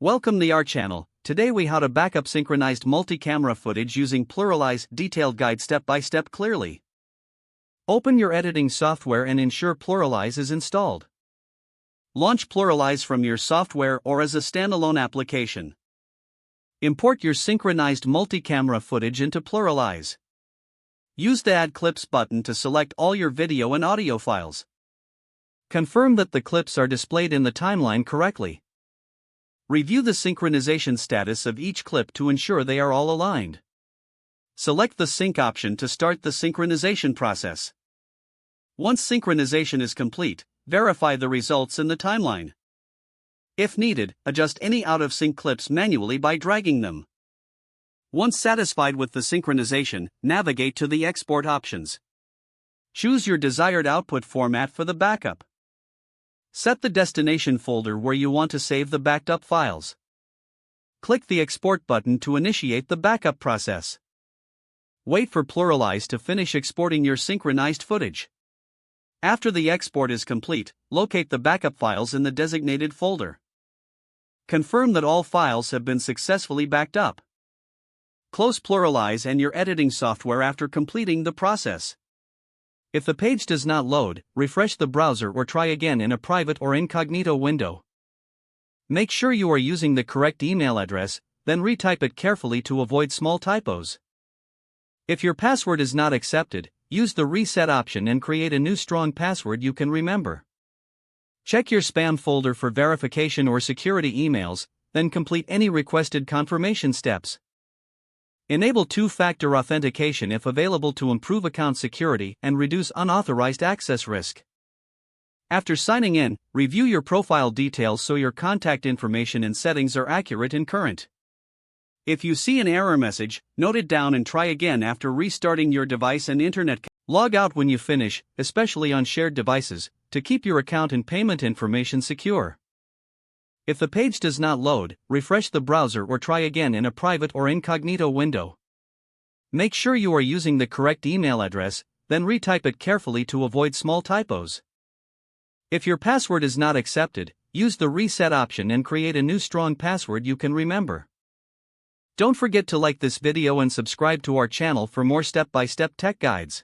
Welcome to our channel. Today we how to backup synchronized multi-camera footage using PluralEyes detailed guide step by step clearly. Open your editing software and ensure PluralEyes is installed. Launch PluralEyes from your software or as a standalone application. Import your synchronized multi-camera footage into PluralEyes. Use the Add Clips button to select all your video and audio files. Confirm that the clips are displayed in the timeline correctly. Review the synchronization status of each clip to ensure they are all aligned. Select the sync option to start the synchronization process. Once synchronization is complete, verify the results in the timeline. If needed, adjust any out-of-sync clips manually by dragging them. Once satisfied with the synchronization, navigate to the export options. Choose your desired output format for the backup. Set the destination folder where you want to save the backed up files. Click the export button to initiate the backup process. Wait for PluralEyes to finish exporting your synchronized footage. After the export is complete, locate the backup files in the designated folder. Confirm that all files have been successfully backed up. Close PluralEyes and your editing software after completing the process. If the page does not load, refresh the browser or try again in a private or incognito window. Make sure you are using the correct email address, then retype it carefully to avoid small typos. If your password is not accepted, use the reset option and create a new strong password you can remember. Check your spam folder for verification or security emails, then complete any requested confirmation steps. Enable two-factor authentication if available to improve account security and reduce unauthorized access risk. After signing in, review your profile details so your contact information and settings are accurate and current. If you see an error message, note it down and try again after restarting your device and internet. Log out when you finish, especially on shared devices, to keep your account and payment information secure. If the page does not load, refresh the browser or try again in a private or incognito window. Make sure you are using the correct email address, then retype it carefully to avoid small typos. If your password is not accepted, use the reset option and create a new strong password you can remember. Don't forget to like this video and subscribe to our channel for more step-by-step tech guides.